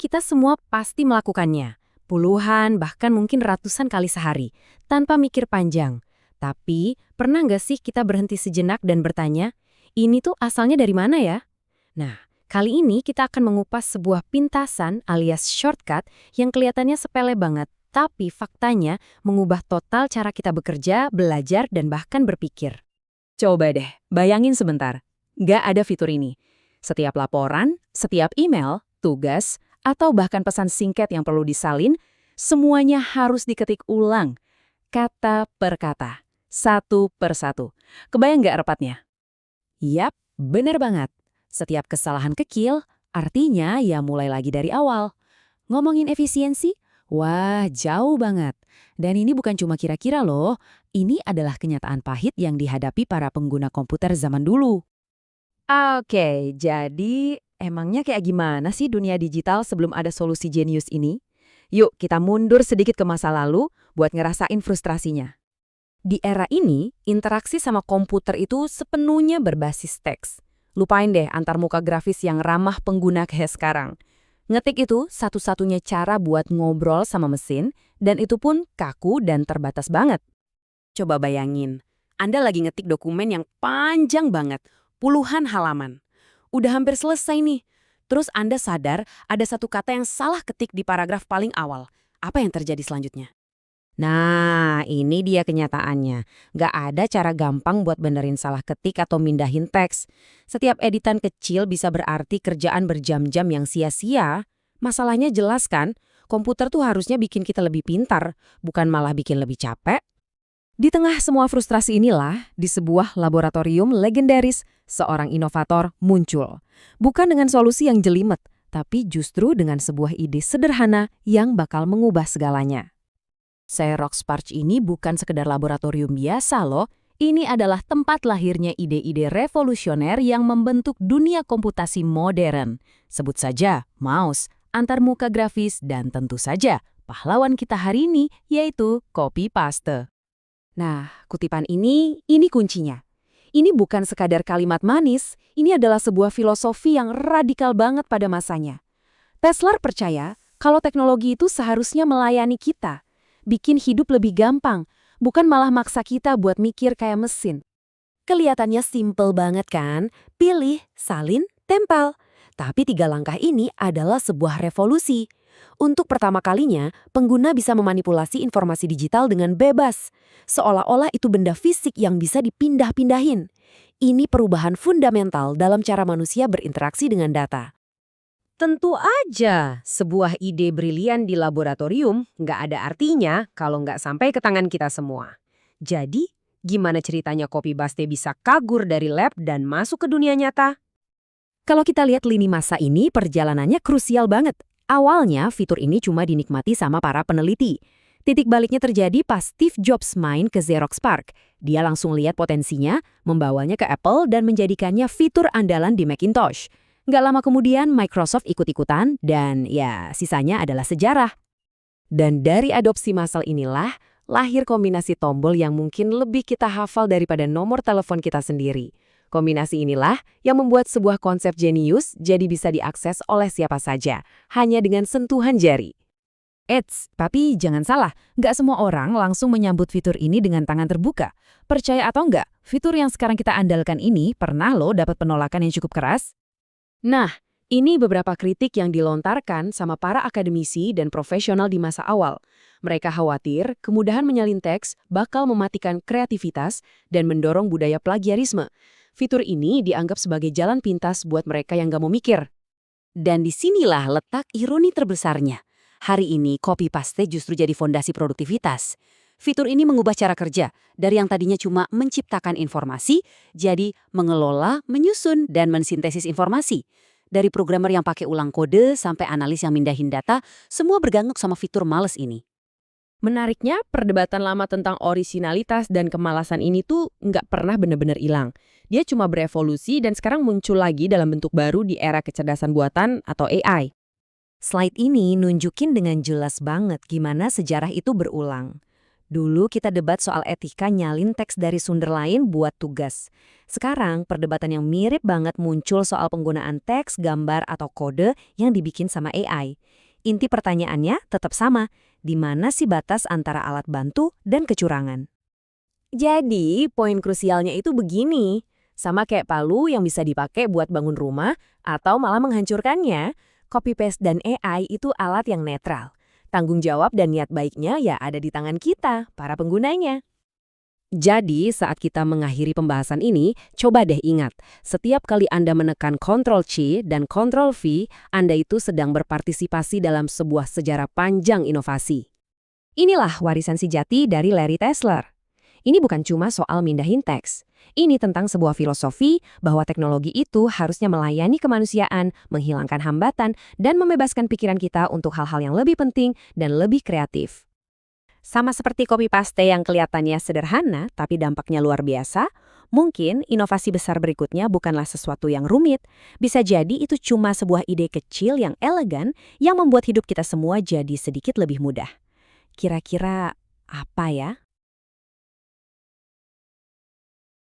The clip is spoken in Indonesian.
kita semua pasti melakukannya. Puluhan, bahkan mungkin ratusan kali sehari, tanpa mikir panjang. Tapi, pernah nggak sih kita berhenti sejenak dan bertanya, ini tuh asalnya dari mana ya? Nah, kali ini kita akan mengupas sebuah pintasan alias shortcut yang kelihatannya sepele banget, tapi faktanya mengubah total cara kita bekerja, belajar, dan bahkan berpikir. Coba deh, bayangin sebentar. Nggak ada fitur ini. Setiap laporan, setiap email, tugas, atau bahkan pesan singkat yang perlu disalin, semuanya harus diketik ulang, kata per kata, satu per satu. Kebayang nggak repatnya? Yap, bener banget. Setiap kesalahan kecil, artinya ya mulai lagi dari awal. Ngomongin efisiensi? Wah, jauh banget. Dan ini bukan cuma kira-kira loh, ini adalah kenyataan pahit yang dihadapi para pengguna komputer zaman dulu. Oke, jadi emangnya kayak gimana sih dunia digital sebelum ada solusi jenius ini? Yuk, kita mundur sedikit ke masa lalu buat ngerasain frustrasinya. Di era ini, interaksi sama komputer itu sepenuhnya berbasis teks. Lupain deh antarmuka grafis yang ramah pengguna kayak sekarang. Ngetik itu satu-satunya cara buat ngobrol sama mesin, dan itu pun kaku dan terbatas banget. Coba bayangin, Anda lagi ngetik dokumen yang panjang banget, puluhan halaman. Udah hampir selesai nih. Terus Anda sadar ada satu kata yang salah ketik di paragraf paling awal. Apa yang terjadi selanjutnya? Nah, ini dia kenyataannya. Nggak ada cara gampang buat benerin salah ketik atau mindahin teks. Setiap editan kecil bisa berarti kerjaan berjam-jam yang sia-sia. Masalahnya jelas kan, komputer tuh harusnya bikin kita lebih pintar, bukan malah bikin lebih capek. Di tengah semua frustrasi inilah, di sebuah laboratorium legendaris, seorang inovator muncul. Bukan dengan solusi yang jelimet, tapi justru dengan sebuah ide sederhana yang bakal mengubah segalanya. Xerox Parch ini bukan sekedar laboratorium biasa loh, ini adalah tempat lahirnya ide-ide revolusioner yang membentuk dunia komputasi modern. Sebut saja mouse, antarmuka grafis, dan tentu saja pahlawan kita hari ini yaitu copy-paste. Nah, kutipan ini kuncinya. Ini bukan sekadar kalimat manis, ini adalah sebuah filosofi yang radikal banget pada masanya. Tesla percaya kalau teknologi itu seharusnya melayani kita, bikin hidup lebih gampang, bukan malah maksa kita buat mikir kayak mesin. Kelihatannya simple banget kan? Pilih, salin, tempel. Tapi 3 langkah ini adalah sebuah revolusi. Untuk pertama kalinya, pengguna bisa memanipulasi informasi digital dengan bebas. Seolah-olah itu benda fisik yang bisa dipindah-pindahin. Ini perubahan fundamental dalam cara manusia berinteraksi dengan data. Tentu aja, sebuah ide brilian di laboratorium nggak ada artinya kalau nggak sampai ke tangan kita semua. Jadi, gimana ceritanya copy-paste bisa kabur dari lab dan masuk ke dunia nyata? Kalau kita lihat lini masa ini, perjalanannya krusial banget. Awalnya, fitur ini cuma dinikmati sama para peneliti. Titik baliknya terjadi pas Steve Jobs main ke Xerox Park. Dia langsung lihat potensinya, membawanya ke Apple dan menjadikannya fitur andalan di Macintosh. Nggak lama kemudian, Microsoft ikut-ikutan dan ya, sisanya adalah sejarah. Dan dari adopsi massal inilah, lahir kombinasi tombol yang mungkin lebih kita hafal daripada nomor telepon kita sendiri. Kombinasi inilah yang membuat sebuah konsep jenius jadi bisa diakses oleh siapa saja, hanya dengan sentuhan jari. Eits, tapi jangan salah, nggak semua orang langsung menyambut fitur ini dengan tangan terbuka. Percaya atau nggak, fitur yang sekarang kita andalkan ini pernah loh dapat penolakan yang cukup keras. Nah, ini beberapa kritik yang dilontarkan sama para akademisi dan profesional di masa awal. Mereka khawatir kemudahan menyalin teks bakal mematikan kreativitas dan mendorong budaya plagiarisme. Fitur ini dianggap sebagai jalan pintas buat mereka yang nggak mau mikir. Dan disinilah letak ironi terbesarnya. Hari ini copy-paste justru jadi fondasi produktivitas. Fitur ini mengubah cara kerja dari yang tadinya cuma menciptakan informasi, jadi mengelola, menyusun, dan mensintesis informasi. Dari programmer yang pakai ulang kode sampai analis yang mindahin data, semua bergantung sama fitur males ini. Menariknya, perdebatan lama tentang orisinalitas dan kemalasan ini tuh nggak pernah benar-benar hilang. Dia cuma berevolusi dan sekarang muncul lagi dalam bentuk baru di era kecerdasan buatan atau AI. Slide ini nunjukin dengan jelas banget gimana sejarah itu berulang. Dulu kita debat soal etika nyalin teks dari sumber lain buat tugas. Sekarang perdebatan yang mirip banget muncul soal penggunaan teks, gambar, atau kode yang dibikin sama AI. Inti pertanyaannya tetap sama, di mana sih batas antara alat bantu dan kecurangan? Jadi, poin krusialnya itu begini. Sama kayak palu yang bisa dipakai buat bangun rumah atau malah menghancurkannya, copy-paste dan AI itu alat yang netral. Tanggung jawab dan niat baiknya ya ada di tangan kita, para penggunanya. Jadi, saat kita mengakhiri pembahasan ini, coba deh ingat, setiap kali Anda menekan Ctrl+C dan Ctrl+V, Anda itu sedang berpartisipasi dalam sebuah sejarah panjang inovasi. Inilah warisan sejati dari Larry Tesler. Ini bukan cuma soal mindahin teks. Ini tentang sebuah filosofi bahwa teknologi itu harusnya melayani kemanusiaan, menghilangkan hambatan, dan membebaskan pikiran kita untuk hal-hal yang lebih penting dan lebih kreatif. Sama seperti copy paste yang kelihatannya sederhana tapi dampaknya luar biasa, mungkin inovasi besar berikutnya bukanlah sesuatu yang rumit. Bisa jadi itu cuma sebuah ide kecil yang elegan yang membuat hidup kita semua jadi sedikit lebih mudah. Kira-kira apa ya?